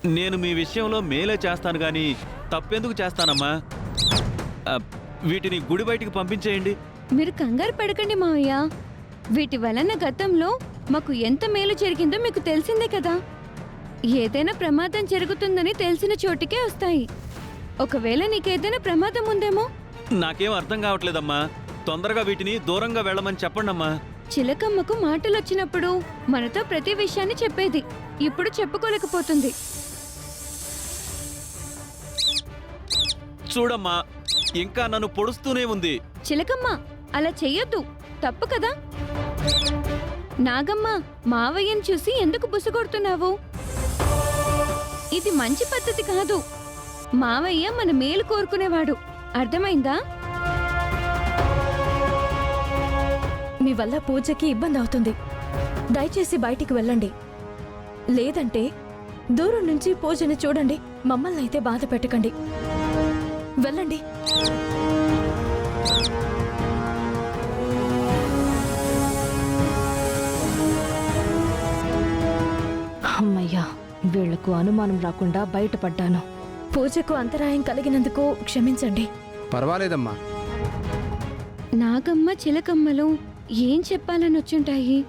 నేను మీ విషయంలో మేలే చేస్తాను గాని తప్పెందుకు చేస్తానమ్మా? వీటిని గుడి బయటికి పంపించేయండి. మీరు కంగారు పడకండి మావయ్య. వీటి వలన గతంలో మాకు ఎంత మేలు జరిగిందో మీకు తెలిసిందే కదా. ఏదైనా ప్రమాదం జరుగుతుందని తెలిసిన చోటికే వస్తాయి. ఒకవేళ నీకేదైనా ప్రమాదం ఉందేమో. నాకేం అర్థం కావట్లేదమ్మా. తొందరగా వీటిని దూరంగా వెళ్ళమని చెప్పండమ్మా. చిలకమ్మకు మాటలొచ్చినప్పుడు మనతో ప్రతి విషయాన్ని చెప్పేది. ఇప్పుడు చెప్పుకోలేకపోతుంది. చూడమ్మా, ఇంకా నన్ను పొడుస్తూనే ఉంది. చిలకమ్మ, అలా చెయ్యొద్దు, తప్పు కదా. నాగమ్మ, మావయ్యను చూసి ఎందుకు బుసగొడుతున్నావు? ఇది మంచి పద్ధతి కాదు. మావయ్య మన మేలు కోరుకునేవాడు, అర్థమైందా? మీ వల్ల పూజకి ఇబ్బంది అవుతుంది. దయచేసి బయటికి వెళ్ళండి. లేదంటే దూరం నుంచి పూజని చూడండి. మమ్మల్ని అయితే బాధ పెట్టకండి. వెళ్ళండి. అమ్మయ్యా, వీళ్లకు అనుమానం రాకుండా బయటపడ్డాను. పూజకు అంతరాయం కలిగినందుకు క్షమించండి. పర్వాలేదమ్మా. నాగమ్మ చిలకమ్మలు ఏం చెప్పాలని వచ్చుంటాయి?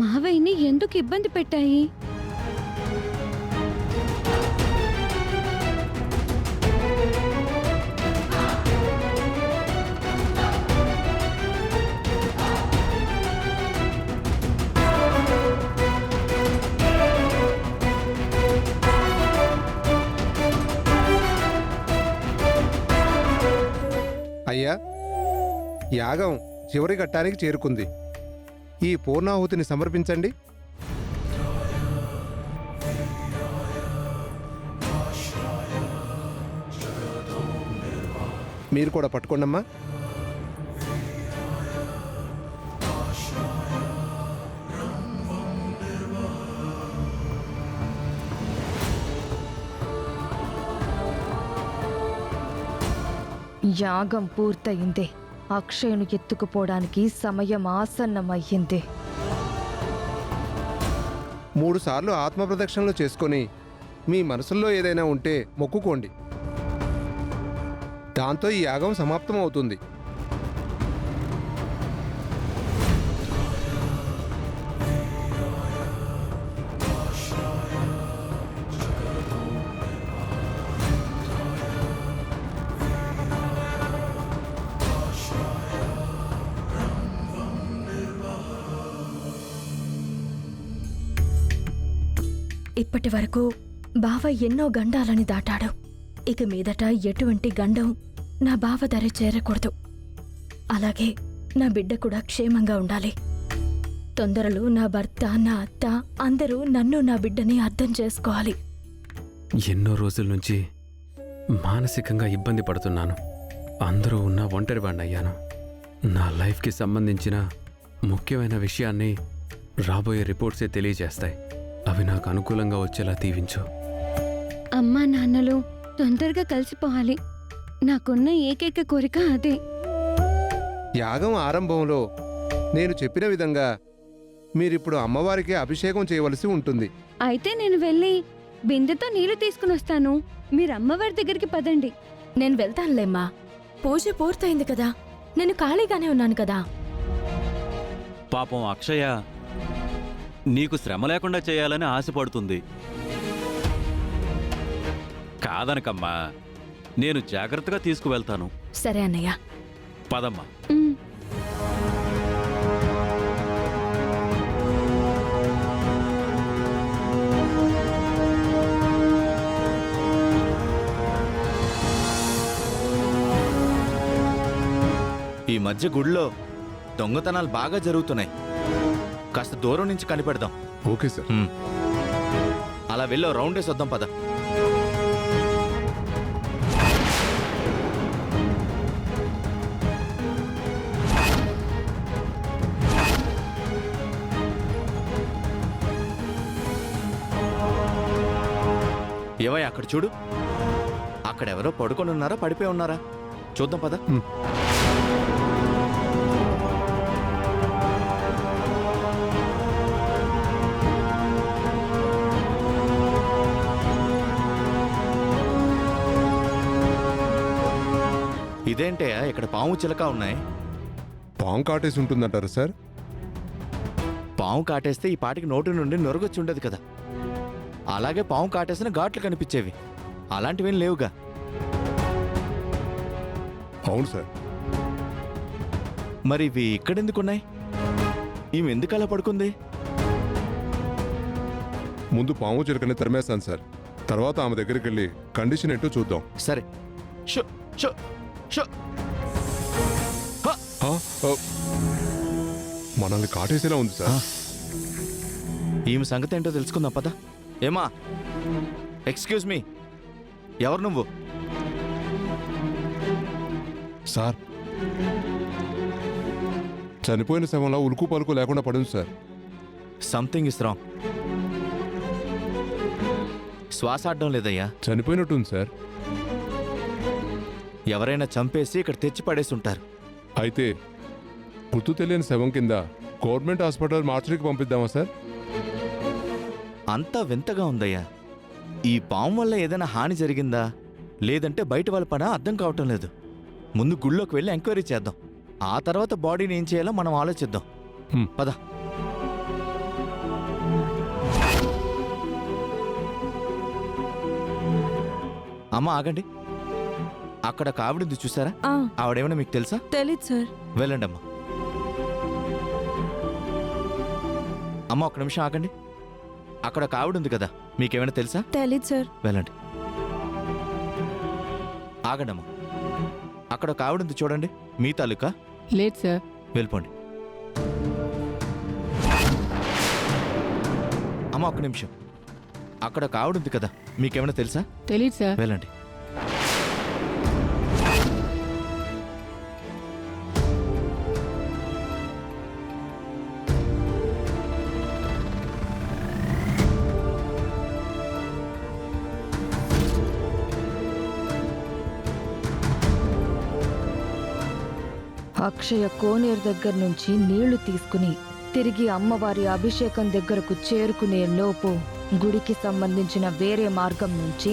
మావయ్యని ఎందుకు ఇబ్బంది పెట్టాయి? అయ్యా, యాగం చివరి ఘట్టానికి చేరుకుంది. ఈ పూర్ణాహుతిని సమర్పించండి. మీరు కూడా పట్టుకోండమ్మా. యాగం పూర్తయిందే. అక్షయును ఎత్తుకుపోవడానికి సమయం ఆసన్నమయ్యింది. 3 సార్లు ఆత్మప్రదక్షిణలు చేసుకొని మీ మనసుల్లో ఏదైనా ఉంటే మొక్కుకోండి. దాంతో ఈ యాగం సమాప్తం అవుతుంది. ఇప్పటి వరకు బావ ఎన్నో గండాలని దాటాడు. ఇక మీదట ఎటువంటి గండం నా బావ దరి చేరకూడదు. అలాగే నా బిడ్డ కూడా క్షేమంగా ఉండాలి. తొందరలో నా భర్త, నా అత్త అందరూ నన్ను, నా బిడ్డని అర్థం చేసుకోవాలి. ఎన్నో రోజుల నుంచి మానసికంగా ఇబ్బంది పడుతున్నాను. అందరూ ఉన్న ఒంటరివాణ్ణయ్యాను. నా లైఫ్కి సంబంధించిన ముఖ్యమైన విషయాన్ని రాబోయే రిపోర్ట్సే తెలియజేస్తాయి. అవి నాకు అనుకూలంగా వచ్చేలా దీవించు. అమ్మా నాన్నలు తొందరగా కలిసిపోవాలి. నాకున్న ఏకైక కోరిక అదే. యాగం ఆరంభంలో నేను చెప్పిన విధంగా మీరిప్పుడు అమ్మవారికి అభిషేకం చేయవలసి ఉంటుంది. అయితే నేను వెళ్ళి బిందెతో నీళ్లు తీసుకుని వస్తాను. మీరు అమ్మవారి దగ్గరికి పదండి. నేను వెళ్తానులేమ్మా. పూజ పూర్తయింది కదా, నేను ఖాళీగానే ఉన్నాను కదా. పాపం అక్షయ నీకు శ్రమ లేకుండా చేయాలని ఆశపడుతుంది. కాదనకమ్మా, నేను జాగ్రత్తగా తీసుకువెళ్తాను. సరే అన్నయ్య. పదమ్మా. ఉమ్. ఈ మధ్య గుడిలో దొంగతనాలు బాగా జరుగుతున్నాయి. కాస్త దూరం నుంచి కనిపెడదాం. Okay sir. అలా వెళ్ళో రౌండ్ వేసి వద్దాం, పద. ఏమయ్య అక్కడ చూడు, అక్కడెవరో పడుకొని ఉన్నారా పడిపోయి ఉన్నారా చూద్దాం, పద. ఇదేంటయ్యా ఇక్కడ పాము చిలక ఉన్నాయి? పాము కాటేసి ఉంటుందంటారు సార్? పాము కాటేస్తే ఈ పాటికి నోటి నుండి నొరగొచ్చి ఉండదు కదా. అలాగే పాము కాటేసిన ఘాట్లు కనిపించేవి, అలాంటివేం లేవుగా. అవును సార్. మరి ఇవి ఇక్కడెందుకున్నాయి? ఈమె ఎందుకు అలా పడుకుంది? ముందు పాము చిలకని తరిమేస్తాను సార్, తర్వాత ఆమె దగ్గరికి వెళ్ళి కండిషన్ ఏంటో చూద్దాం. సరే. Show show show. ఆ, ఆ, మనల్ని కాటేసేలా ఉంది సార్. ఈమె సంగతి ఏంటో తెలుసుకుందాం పద. ఏమా, ఎక్స్క్యూజ్ మీ, ఎవరు నువ్వు? సార్, చనిపోయిన శవంలో ఉలుకు పలుకు లేకుండా పడింది సార్. Something is wrong. శ్వాస ఆడడం లేదయ్యా. చనిపోయినట్టుంది సార్. ఎవరైనా చంపేసి ఇక్కడ తెచ్చి పడేసి ఉంటారు. అయితే గుర్తు తెలియని శవం కింద గవర్నమెంట్ హాస్పిటల్ మార్చరీకి పంపిద్దామా సార్? అంతా వింతగా ఉందయ్యా. ఈ పాము వల్ల ఏదైనా హాని జరిగిందా లేదంటే బయట వాళ్ళ పనా అర్థం కావటం లేదు. ముందు గుళ్ళోకి వెళ్ళి ఎంక్వైరీ చేద్దాం, ఆ తర్వాత బాడీని ఏం చేయాలో మనం ఆలోచిద్దాం. హ్మ్. పద. అమ్మ ఆగండి, అక్కడ ఒక ఆవిడుంది చూసారా? ఆవిడేమైనా మీకు తెలుసా? తెలీదు సార్. వెళ్ళండి అమ్మా. అమ్మ ఒక్క నిమిషం ఆగండి, అక్కడ ఒక ఆవిడుంది కదా, మీకేమైనా తెలుసా? తెలీదు సార్. వెళ్ళండి. ఆగండి అమ్మా, అక్కడ ఒక ఆవిడుంది చూడండి, మీ తాలూకా? లేదు సార్. వెళ్ళిపోండి. అమ్మ ఒక్క నిమిషం, అక్కడ ఒక ఆవిడుంది కదా, మీకేమైనా తెలుసా? తెలీదు సార్. వెళ్ళండి. అక్షయ కోనేరు దగ్గర నుంచి నీళ్లు తీసుకుని తిరిగి అమ్మవారి అభిషేకం దగ్గరకు చేరుకునే లోపు గుడికి సంబంధించిన వేరే మార్గం నుంచి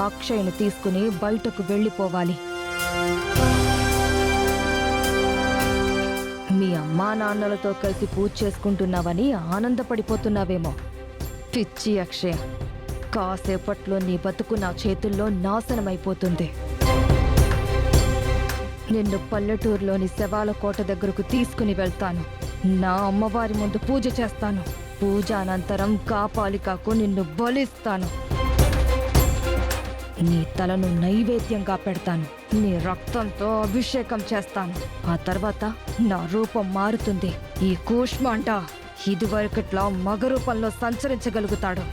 అక్షయను తీసుకుని బయటకు వెళ్ళిపోవాలి. మీ అమ్మా నాన్నలతో కలిసి పూజ చేసుకుంటున్నావని ఆనందపడిపోతున్నావేమో. పిచ్చి అక్షయ, కాసేపట్లో నీ బతుకు నా చేతుల్లో నాశనమైపోతుంది. నిన్ను పల్లెటూరులోని శవాల కోట దగ్గరకు తీసుకుని వెళ్తాను. నా అమ్మవారి ముందు పూజ చేస్తాను. పూజ అనంతరం కాపాలికకు నిన్ను బలిస్తాను. నీ తలను నైవేద్యంగా పెడతాను. నీ రక్తంతో అభిషేకం చేస్తాను. ఆ తర్వాత నా రూపం మారుతుంది. ఈ కూష్మాండ ఇదివరకట్లా మగ రూపంలో సంచరించగలుగుతాడు.